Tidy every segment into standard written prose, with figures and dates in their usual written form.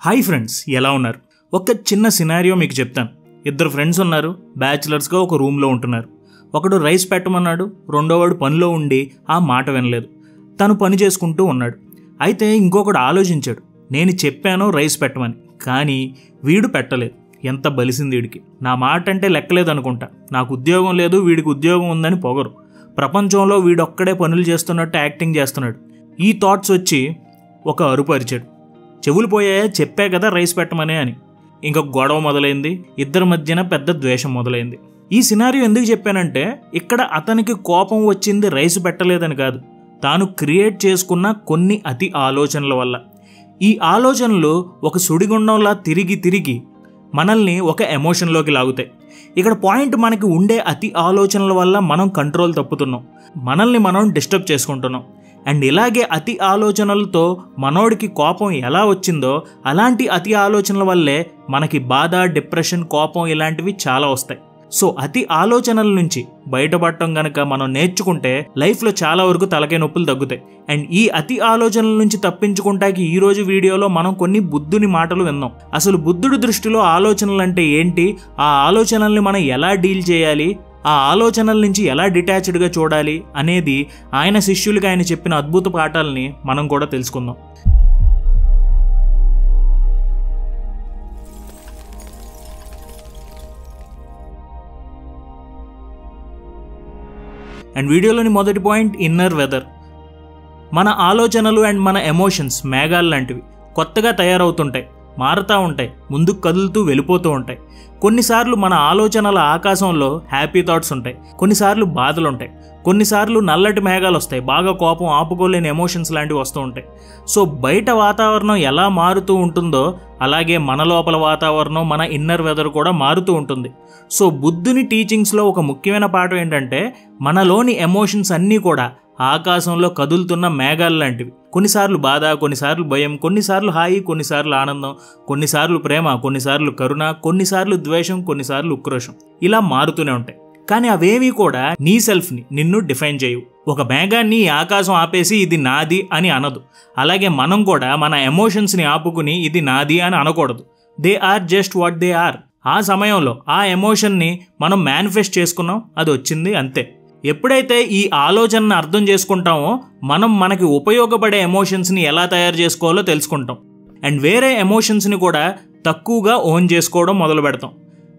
Hi friends, ఎలా ఉన్నారు? ఒక చిన్న సినారియో మీకు చెప్తాను. ఇద్దరు ఫ్రెండ్స్ ఉన్నారు, బ్యాచిలర్స్గా ఒక రూమ్లో ఉంటున్నారు. ఒకడు రైస్ పెట్టమన్నాడు, రెండోవాడు పనిలో ఉండి ఆ మాట వినలేదు. తను పని చేసుకుంటూ ఉన్నాడు. అయితే ఇంకొకడు ఆలోచించాడు, నేను చెప్పాను రైస్ పెట్టమని, కానీ వీడు పెట్టలేదు. ఎంత బలిసింది వీడికి. నా మాట అంటే లెక్కలేదు అనుకుంటా. నాకు ఉద్యోగం లేదు, వీడికి ఉద్యోగం ఉందని పొగరు. ప్రపంచంలో వీడొక్కడే పనులు చేస్తున్నట్టు యాక్టింగ్ చేస్తున్నాడు. ఈ థాట్స్ వచ్చి ఒక అరుపు అరిచాడు, చెవులు పోయాయా, చెప్పా కదా రైస్ పెట్టమనే అని. ఇంకొక గొడవ మొదలైంది. ఇద్దరి మధ్యన పెద్ద ద్వేషం మొదలైంది. ఈ సినారియో ఎందుకు చెప్పానంటే, ఇక్కడ అతనికి కోపం వచ్చింది రైస్ పెట్టలేదని కాదు, తాను క్రియేట్ చేసుకున్న కొన్ని అతి ఆలోచనల వల్ల. ఈ ఆలోచనలు ఒక సుడిగుండంలా తిరిగి తిరిగి మనల్ని ఒక ఎమోషన్లోకి లాగుతాయి. ఇక్కడ పాయింట్, మనకి ఉండే అతి ఆలోచనల వల్ల మనం కంట్రోల్ తప్పుతున్నాం, మనల్ని మనం డిస్టర్బ్ చేసుకుంటున్నాం. అండ్ ఇలాగే అతి ఆలోచనలతో మనోడికి కోపం ఎలా వచ్చిందో, అలాంటి అతి ఆలోచనల వల్లే మనకి బాధ, డిప్రెషన్, కోపం ఇలాంటివి చాలా వస్తాయి. సో అతి ఆలోచనల నుంచి బయటపడటం గనక మనం నేర్చుకుంటే లైఫ్లో చాలా వరకు తలకాయ నొప్పులు తగ్గుతాయి. అండ్ ఈ అతి ఆలోచనల నుంచి తప్పించుకుంటాకి ఈరోజు వీడియోలో మనం కొన్ని బుద్ధుని మాటలు విందాం. అసలు బుద్ధుడి దృష్టిలో ఆలోచనలు అంటే ఏంటి, ఆ ఆలోచనల్ని మనం ఎలా డీల్ చేయాలి, ఆ ఆలోచనల నుంచి ఎలా డిటాచ్డ్గా చూడాలి అనేది ఆయన శిష్యులకి ఆయన చెప్పిన అద్భుత పాఠాలని మనం కూడా తెలుసుకుందాం. అండ్ వీడియోలోని మొదటి పాయింట్, ఇన్నర్ వెదర్. మన ఆలోచనలు అండ్ మన ఎమోషన్స్ మేఘాలు లాంటివి, కొత్తగా తయారవుతుంటాయి, మారుతూ ఉంటాయి, ముందుకు కదులుతూ వెళ్ళిపోతూ ఉంటాయి. కొన్నిసార్లు మన ఆలోచనల ఆకాశంలో హ్యాపీ థాట్స్ ఉంటాయి, కొన్నిసార్లు బాధలు ఉంటాయి, కొన్నిసార్లు నల్లటి మేఘాలు వస్తాయి, బాగా కోపం, ఆపుకోలేని ఎమోషన్స్ లాంటివి వస్తూ ఉంటాయి. సో బయట వాతావరణం ఎలా మారుతూ ఉంటుందో అలాగే మన లోపల వాతావరణం, మన ఇన్నర్ వెదర్ కూడా మారుతూ ఉంటుంది. సో బుద్ధుని టీచింగ్స్లో ఒక ముఖ్యమైన పాఠం ఏంటంటే, మనలోని ఎమోషన్స్ అన్నీ కూడా ఆకాశంలో కదులుతున్న మేఘాలు లాంటివి. కొన్నిసార్లు బాధ, కొన్నిసార్లు భయం, కొన్నిసార్లు హాయి, కొన్నిసార్లు ఆనందం, కొన్నిసార్లు ప్రేమ, కొన్నిసార్లు కరుణ, కొన్నిసార్లు ద్వేషం, కొన్నిసార్లు ఉక్రోషం, ఇలా మారుతూనే ఉంటాయి. కానీ అవేమీ కూడా నీ సెల్ఫ్ని, నిన్ను డిఫైన్ చేయవు. ఒక మేఘాన్ని ఆకాశం ఆపేసి ఇది నాది అని అనదు. అలాగే మనం కూడా మన ఎమోషన్స్ని ఆపుకుని ఇది నాది అని అనకూడదు. They are just what they are. ఆ సమయంలో ఆ ఎమోషన్ని మనం మేనిఫెస్ట్ చేసుకున్నాం, అది వచ్చింది, అంతే. ఎప్పుడైతే ఈ ఆలోచనను అర్థం చేసుకుంటామో మనం మనకి ఉపయోగపడే ఎమోషన్స్ని ఎలా తయారు చేసుకోవాలో తెలుసుకుంటాం. అండ్ వేరే ఎమోషన్స్ని కూడా తక్కువగా ఓన్ చేసుకోవడం మొదలు పెడతాం.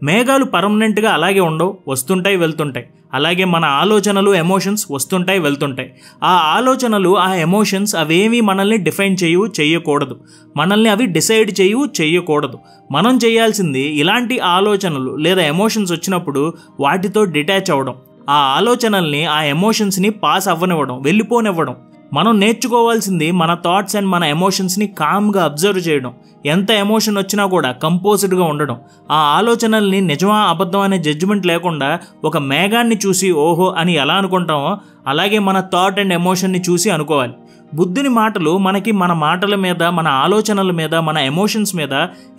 మేఘాలు పర్మనెంట్గా అలాగే ఉండవు, వస్తుంటాయి, వెళ్తుంటాయి. అలాగే మన ఆలోచనలు, ఎమోషన్స్ వస్తుంటాయి, వెళ్తుంటాయి. ఆ ఆలోచనలు, ఆ ఎమోషన్స్ అవేమీ మనల్ని డిఫైన్ చేయకూడదు, మనల్ని అవి డిసైడ్ చేయకూడదు. మనం చేయాల్సింది ఇలాంటి ఆలోచనలు లేదా ఎమోషన్స్ వచ్చినప్పుడు వాటితో డిటాచ్ అవ్వడం, ఆ ఆలోచనల్ని, ఆ ఎమోషన్స్ని పాస్ అవ్వనివ్వడం, వెళ్ళిపోనివ్వడం. మనం నేర్చుకోవాల్సింది మన థాట్స్ అండ్ మన ఎమోషన్స్ని కామ్గా అబ్జర్వ్ చేయడం. ఎంత ఎమోషన్ వచ్చినా కూడా కంపోజ్డ్గా ఉండడం. ఆ ఆలోచనల్ని నిజమా అబద్ధం అనే జడ్జిమెంట్ లేకుండా ఒక మేఘాన్ని చూసి ఓహో అని ఎలా అనుకుంటామో అలాగే మన థాట్ అండ్ ఎమోషన్ని చూసి అనుకోవాలి. బుద్ధుని మాటలు మనకి మన మాటల మీద, మన ఆలోచనల మీద, మన ఎమోషన్స్ మీద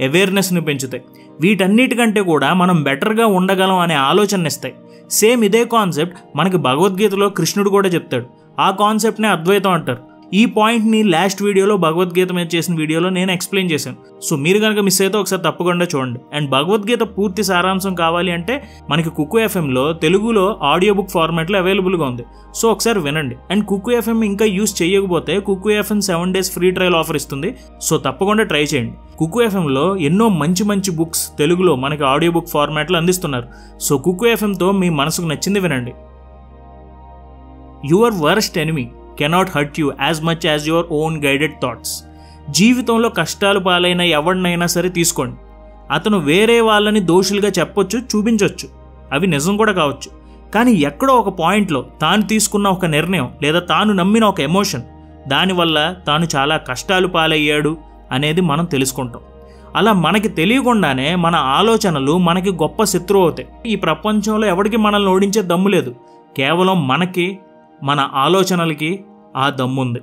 అవేర్నెస్ని పెంచుతాయి. వీటన్నిటికంటే కూడా మనం బెటర్గా ఉండగలం అనే ఆలోచన ఇస్తాయి. సేమ్ ఇదే కాన్సెప్ట్ మనకి భగవద్గీతలో కృష్ణుడు కూడా చెప్తాడు. ఆ కాన్సెప్ట్నే అద్వైతం అంటారు. ఈ పాయింట్ని లాస్ట్ వీడియోలో, భగవద్గీత మీద చేసిన వీడియోలో నేను ఎక్స్ప్లెయిన్ చేశాను. సో మీరు కనుక మిస్ అయితే ఒకసారి తప్పకుండా చూడండి. అండ్ భగవద్గీత పూర్తి సారాంశం కావాలి అంటే మనకి కుక్కు ఎఫ్ఎంలో తెలుగులో ఆడియో బుక్ ఫార్మాట్లో అవైలబుల్గా ఉంది. సో ఒకసారి వినండి. అండ్ కుక్కు ఎఫ్ఎం ఇంకా యూస్ చేయకపోతే Kukku FM 7 days free trial offer ఇస్తుంది. సో తప్పకుండా ట్రై చేయండి. కుక్కు ఎఫ్ఎంలో ఎన్నో మంచి మంచి బుక్స్ తెలుగులో మనకి ఆడియో బుక్ ఫార్మాట్లో అందిస్తున్నారు. సో కుక్కు ఎఫ్ఎంతో మీ మనసుకు నచ్చింది వినండి. Your worst enemy cannot hurt you as much as your own guided thoughts. జీవితంలో కష్టాలు పాలైన ఎవరినైనా సరే తీసుకోండి, అతను వేరే వాళ్ళని దోషులుగా చెప్పొచ్చు, చూపించవచ్చు, అవి నిజం కూడా కావచ్చు. కానీ ఎక్కడో ఒక పాయింట్లో తాను తీసుకున్న ఒక నిర్ణయం లేదా తాను నమ్మిన ఒక ఎమోషన్, దానివల్ల తాను చాలా కష్టాలు పాలయ్యాడు అనేది మనం తెలుసుకుంటాం. అలా మనకి తెలియకుండానే మన ఆలోచనలు మనకి గొప్ప శత్రువు అవుతాయి. ఈ ప్రపంచంలో ఎవరికి మనల్ని ఓడించే దమ్ము లేదు, కేవలం మనకి, మన ఆలోచనలకి ఆ దమ్ముంది.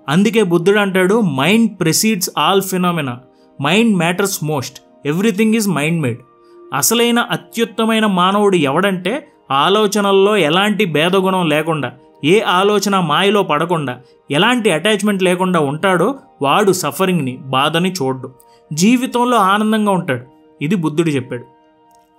అందుకే బుద్ధుడు అంటాడు, mind precedes all phenomena, mind matters most, everything is mind made. అసలైన అత్యుత్తమైన మానవుడు ఎవడంటే ఆలోచనల్లో ఎలాంటి భేదగుణం లేకుండా, ఏ ఆలోచన మాయలో పడకుండా ఎలాంటి అటాచ్మెంట్ లేకుండా ఉంటాడో వాడు సఫరింగ్ని, బాధని చూడ్డు, జీవితంలో ఆనందంగా ఉంటాడు. ఇది బుద్ధుడు చెప్పాడు.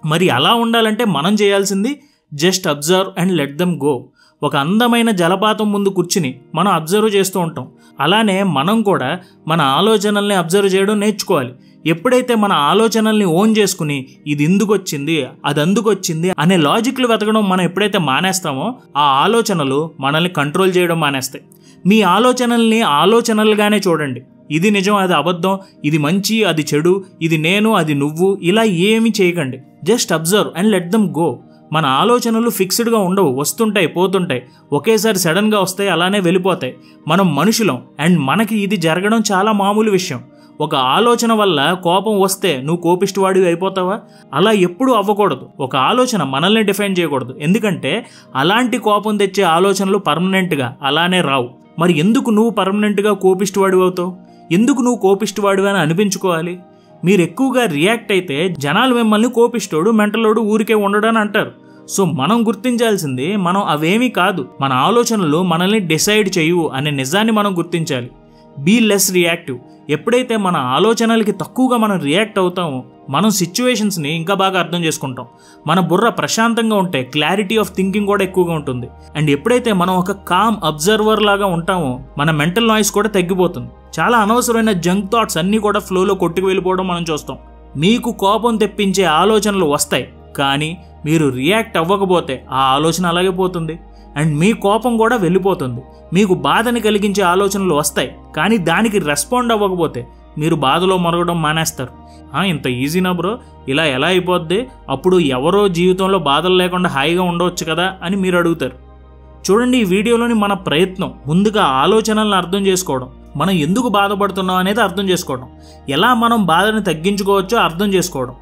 మరి అలా ఉండాలంటే మనం చేయాల్సింది just observe and let them go. ఒక అందమైన జలపాతం ముందు కూర్చుని మనం అబ్జర్వ్ చేస్తూ ఉంటాం. అలానే మనం కూడా మన ఆలోచనల్ని అబ్జర్వ్ చేయడం నేర్చుకోవాలి. ఎప్పుడైతే మన ఆలోచనల్ని ఓన్ చేసుకుని ఇది ఎందుకు వచ్చింది, అది అందుకు వచ్చింది అనే లాజిక్లు వెతకడం మనం ఎప్పుడైతే మానేస్తామో ఆ ఆలోచనలు మనల్ని కంట్రోల్ చేయడం మానేస్తాయి. మీ ఆలోచనల్ని ఆలోచనలుగానే చూడండి. ఇది నిజం, అది అబద్ధం, ఇది మంచి, అది చెడు, ఇది నేను, అది నువ్వు, ఇలా ఏమీ చేయకండి. Just observe and let them go. మన ఆలోచనలు ఫిక్స్డ్గా ఉండవు, వస్తుంటాయి, పోతుంటాయి, ఒకేసారి సడన్గా వస్తాయి, అలానే వెళ్ళిపోతాయి. మనం మనుషులం అండ్ మనకి ఇది జరగడం చాలా మామూలు విషయం. ఒక ఆలోచన వల్ల కోపం వస్తే నువ్వు కోపిష్టివాడివి అయిపోతావా? అలా ఎప్పుడూ అవ్వకూడదు. ఒక ఆలోచన మనల్ని డిఫైన్ చేయకూడదు. ఎందుకంటే అలాంటి కోపం తెచ్చే ఆలోచనలు పర్మనెంట్గా అలానే రావు. మరి ఎందుకు నువ్వు పర్మనెంట్గా కోపిష్టివాడివి అవుతావు? ఎందుకు నువ్వు కోపిష్టివాడివి అని అనిపించుకోవాలి? మీరు ఎక్కువగా రియాక్ట్ అయితే జనాలు మిమ్మల్ని కోపిష్టోడు, మెంటలోడు, ఊరికే ఉండడని అంటారు. సో మనం గుర్తించాల్సింది మనం అవేమీ కాదు, మన ఆలోచనలు మనల్ని డిసైడ్ చేయవు అనే నిజాన్ని మనం గుర్తించాలి. Be less reactive. ఎప్పుడైతే మన ఆలోచనలకి తక్కువగా మనం రియాక్ట్ అవుతామో మనం సిచ్యువేషన్స్ని ఇంకా బాగా అర్థం చేసుకుంటాం. మన బుర్ర ప్రశాంతంగా ఉంటే క్లారిటీ ఆఫ్ థింకింగ్ కూడా ఎక్కువగా ఉంటుంది. అండ్ ఎప్పుడైతే మనం ఒక కామ్ అబ్జర్వర్ లాగా ఉంటామో మన మెంటల్ నాయిస్ కూడా తగ్గిపోతుంది. చాలా అనవసరమైన జంక్ థాట్స్ అన్నీ కూడా ఫ్లోలో కొట్టుకు వెళ్ళిపోవడం మనం చూస్తాం. మీకు కోపం తెప్పించే ఆలోచనలు వస్తాయి, కానీ మీరు రియాక్ట్ అవ్వకపోతే ఆ ఆలోచన అలాగే పోతుంది అండ్ మీ కోపం కూడా వెళ్ళిపోతుంది. మీకు బాధని కలిగించే ఆలోచనలు వస్తాయి, కానీ దానికి రెస్పాండ్ అవ్వకపోతే మీరు బాధలో మొరగడం మానేస్తారు. ఇంత ఈజీనా బ్రో, ఇలా ఎలా అయిపోద్ది, అప్పుడు ఎవరో జీవితంలో బాధలు లేకుండా హాయిగా ఉండవచ్చు కదా అని మీరు అడుగుతారు. చూడండి, ఈ వీడియోలోని మన ప్రయత్నం ముందుగా ఆలోచనలను అర్థం చేసుకోవడం, మనం ఎందుకు బాధపడుతున్నాం అనేది అర్థం చేసుకోవడం, ఎలా మనం బాధని తగ్గించుకోవచ్చో అర్థం చేసుకోవడం.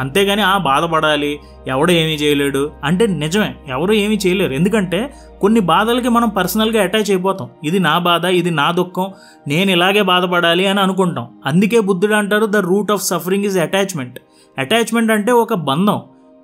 అంతేగాని బాధపడాలి, ఎవడో ఏమీ చేయలేడు అంటే నిజమే, ఎవరు ఏమీ చేయలేరు. ఎందుకంటే కొన్ని బాధలకి మనం పర్సనల్గా అటాచ్ అయిపోతాం. ఇది నా బాధ, ఇది నా దుఃఖం, నేను ఇలాగే బాధపడాలి అని అనుకుంటాం. అందుకే బుద్ధుడు అంటారు the root of suffering is attachment. Attachment అంటే ఒక బంధం.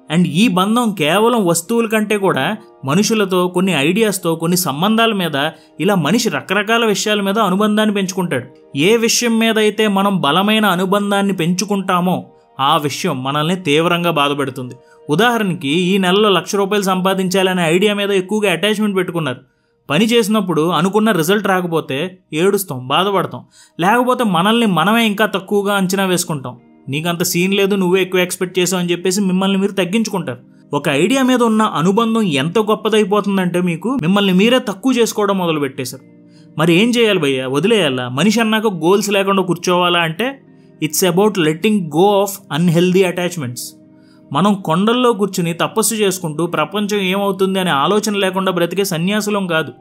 అండ్ ఈ బంధం కేవలం వస్తువుల కంటే కూడా మనుషులతో, కొన్ని ఐడియాస్తో, కొన్ని సంబంధాల మీద, ఇలా మనిషి రకరకాల విషయాల మీద అనుబంధాన్ని పెంచుకుంటాడు. ఏ విషయం మీద అయితే మనం బలమైన అనుబంధాన్ని పెంచుకుంటామో ఆ విషయం మనల్ని తీవ్రంగా బాధపెడుతుంది. ఉదాహరణకి ఈ నెలలో 1,00,000 రూపాయలు సంపాదించాలనే ఐడియా మీద ఎక్కువగా అటాచ్మెంట్ పెట్టుకున్నారు. పని చేసినప్పుడు అనుకున్న రిజల్ట్ రాకపోతే ఏడుస్తాం, బాధపడతాం. లేకపోతే మనల్ని మనమే ఇంకా తక్కువగా అంచనా వేసుకుంటాం. నీకంత సీన్ లేదు, నువ్వే ఎక్కువ ఎక్స్పెక్ట్ చేసావు అని చెప్పేసి మిమ్మల్ని మీరు తగ్గించుకుంటారు. ఒక ఐడియా మీద ఉన్న అనుబంధం ఎంత గొప్పదైపోతుందంటే మిమ్మల్ని మీరే తక్కువ చేసుకోవడం మొదలు పెట్టేశారు. మరి ఏం చేయాలి భయ్యా? వదిలేయాలా? మనిషి అన్నాక గోల్స్ లేకుండా కూర్చోవాలా అంటే it's about letting go of unhealthy attachments. మనం కొండల్లో కూర్చుని తపస్సు చేసుకుంటూ ప్రపంచం ఏమవుతుంది అనే ఆలోచన లేకుండా బ్రతికే సన్యాసులం కాదు,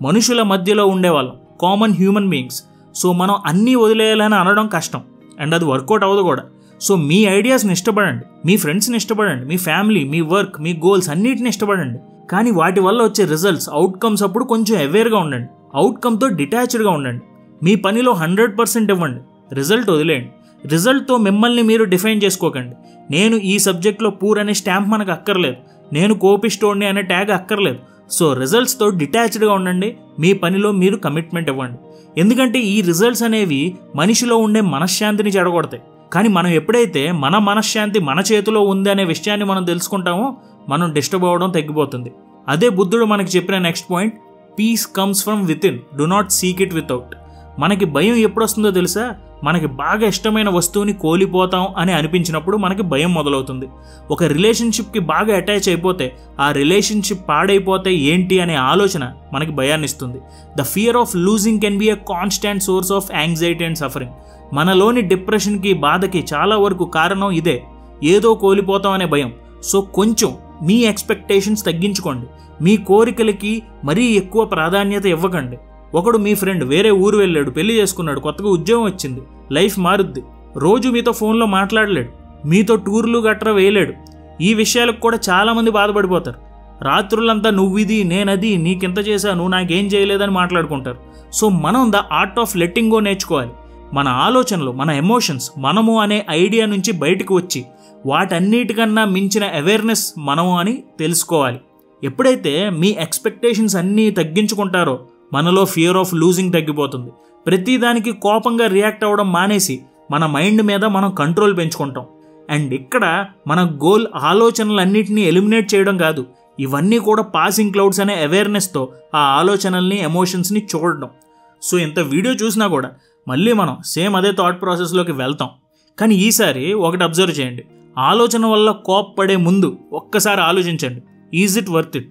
మనుషుల మధ్యలో ఉండేవాళ్ళం, కామన్ హ్యూమన్ బీయింగ్స్. సో మనం అన్నీ వదిలేయాలని అనడం కష్టం అండ్ అది వర్కౌట్ అవ్వదు కూడా. సో మీ ఐడియాస్ని ఇష్టపడండి, మీ ఫ్రెండ్స్ని ఇష్టపడండి, మీ ఫ్యామిలీ, మీ వర్క్, మీ గోల్స్ అన్నిటిని ఇష్టపడండి. కానీ వాటి వల్ల వచ్చే రిజల్ట్స్, అవుట్కమ్స్ అప్పుడు కొంచెం అవేర్గా ఉండండి. అవుట్కమ్తో డిటాచ్డ్గా ఉండండి. మీ పనిలో 100% ఇవ్వండి, రిజల్ట్ వదిలేయండి. రిజల్ట్తో మిమ్మల్ని మీరు డిఫైన్ చేసుకోకండి. నేను ఈ సబ్జెక్ట్లో పూర్ అనే స్టాంప్ మనకు అక్కర్లేదు, నేను కోపిస్టోడ్ని అనే ట్యాగ్ అక్కర్లేదు. సో రిజల్ట్స్తో డిటాచ్డ్గా ఉండండి, మీ పనిలో మీరు కమిట్మెంట్ ఇవ్వండి. ఎందుకంటే ఈ రిజల్ట్స్ అనేవి మనిషిలో ఉండే మనశ్శాంతిని చెడగొడతాయి. కానీ మనం ఎప్పుడైతే మన మనశ్శాంతి మన చేతిలో ఉంది అనే విషయాన్ని మనం తెలుసుకుంటామో మనం డిస్టర్బ్ అవ్వడం తగ్గిపోతుంది. అదే బుద్ధుడు మనకి చెప్పిన next point, peace comes from within, do not seek it without. మనకి భయం ఎప్పుడు వస్తుందో తెలుసా? మనకి బాగా ఇష్టమైన వస్తువుని కోల్పోతాం అని అనిపించినప్పుడు మనకి భయం మొదలవుతుంది. ఒక రిలేషన్షిప్కి బాగా అటాచ్ అయిపోతే ఆ రిలేషన్షిప్ పాడైపోతే ఏంటి అనే ఆలోచన మనకి భయాన్ని ఇస్తుంది. The fear of losing can be a constant source of anxiety and suffering. మనలోని డిప్రెషన్కి, బాధకి చాలా వరకు కారణం ఇదే, ఏదో కోల్పోతాం అనే భయం. సో కొంచెం మీ ఎక్స్పెక్టేషన్స్ తగ్గించుకోండి, మీ కోరికలకి మరీ ఎక్కువ ప్రాధాన్యత ఇవ్వకండి. ఒకడు మీ ఫ్రెండ్ వేరే ఊరు వెళ్ళాడు, పెళ్లి చేసుకున్నాడు, కొత్తగా ఉద్యోగం వచ్చింది, లైఫ్ మారుద్ది, రోజు మీతో ఫోన్లో మాట్లాడలేడు, మీతో టూర్లు గట్రా వేయలేడు. ఈ విషయాలకు కూడా చాలామంది బాధపడిపోతారు. రాత్రులంతా నువ్విది, నేనది, నీకింత చేశా, నువ్వు నాకేం చేయలేదని మాట్లాడుకుంటారు. సో మనం the art of letting go నేర్చుకోవాలి. మన ఆలోచనలు, మన ఎమోషన్స్, మనము అనే ఐడియా నుంచి బయటకు వచ్చి వాటన్నిటికన్నా మించిన అవేర్నెస్ మనము అని తెలుసుకోవాలి. ఎప్పుడైతే మీ ఎక్స్పెక్టేషన్స్ అన్నీ తగ్గించుకుంటారో మనలో ఫియర్ ఆఫ్ లూజింగ్ తగ్గిపోతుంది. ప్రతిదానికి కోపంగా రియాక్ట్ అవ్వడం మానేసి మన మైండ్ మీద మనం కంట్రోల్ పెంచుకుంటాం. అండ్ ఇక్కడ మన గోల్ ఆలోచనలన్నింటినీ ఎలిమినేట్ చేయడం కాదు, ఇవన్నీ కూడా పాసింగ్ క్లౌడ్స్ అనే అవేర్నెస్తో ఆ ఆలోచనల్ని ఎమోషన్స్ని చూడడం. సో ఇంత వీడియో చూసినా కూడా మళ్ళీ మనం సేమ్ అదే థాట్ ప్రాసెస్లోకి వెళ్తాం. కానీ ఈసారి ఒకటి అబ్జర్వ్ చేయండి, ఆలోచన వల్ల కోప్పడే ముందు ఒక్కసారి ఆలోచించండి, ఈజ్ ఇట్ వర్త్ ఇట్?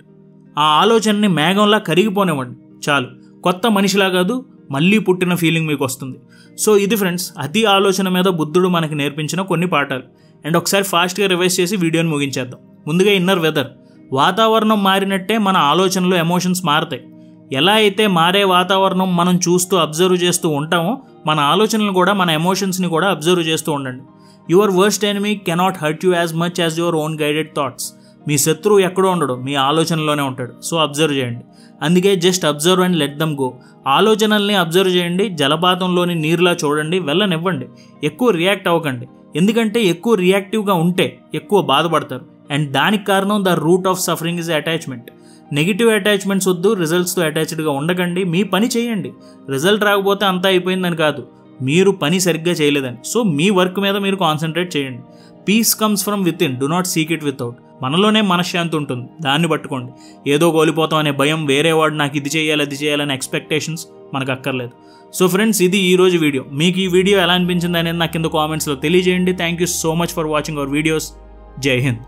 ఆ ఆలోచనని మేఘంలా కరిగిపోనివ్వండి, చాలు. కొత్త మనిషిలా కాదు, మళ్ళీ పుట్టిన ఫీలింగ్ మీకు వస్తుంది. సో ఇది ఫ్రెండ్స్, అతి ఆలోచన మీద బుద్ధుడు మనకి నేర్పించిన కొన్ని పాఠాలు. అండ్ ఒకసారి ఫాస్ట్గా రివైజ్ చేసి వీడియోని ముగించేద్దాం. ముందుగా ఇన్నర్ వెదర్. వాతావరణం మారినట్టే మన ఆలోచనలు, ఎమోషన్స్ మారుతాయి. ఎలా అయితే మారే వాతావరణం మనం చూస్తూ అబ్జర్వ్ చేస్తూ ఉంటామో, మన ఆలోచనలు కూడా, మన ఎమోషన్స్ని కూడా అబ్జర్వ్ చేస్తూ ఉండండి. Your worst enemy cannot hurt you as much as your own guided thoughts. మీ శత్రువు ఎక్కడో ఉండడు, మీ ఆలోచనలోనే ఉంటాడు. సో అబ్జర్వ్ చేయండి. అందుకే just observe and let them go. ఆలోచనల్ని అబ్జర్వ్ చేయండి, జలపాతంలోని నీరులా చూడండి, వెళ్ళనివ్వండి. ఎక్కువ రియాక్ట్ అవ్వకండి, ఎందుకంటే ఎక్కువ రియాక్టివ్గా ఉంటే ఎక్కువ బాధపడతారు. అండ్ దానికి కారణం the root of suffering is attachment. Negative attachments వద్దు, రిజల్ట్స్తో అటాచ్డ్గా ఉండకండి. మీ పని చేయండి, రిజల్ట్ రాకపోతే అంతా అయిపోయిందని కాదు, మీరు పని సరిగ్గా చేయలేదని. సో మీ వర్క్ మీద మీరు కాన్సన్ట్రేట్ చేయండి. Peace comes from within, do not seek it without. మనలోనే మనశ్శాంతి ఉంటుంది, దాన్ని పట్టుకోండి. ఏదో కోల్పోతాం అనే భయం, వేరే వాడు నాకు ఇది చేయాలి అది చేయాలనే ఎక్స్పెక్టేషన్స్ మనకు అక్కర్లేదు. సో ఫ్రెండ్స్, ఇది ఈరోజు వీడియో. మీకు ఈ వీడియో ఎలా అనిపించింది అనేది నాకు కింద కామెంట్స్లో తెలియజేయండి. Thank you so much for watching our videos. జై హింద్.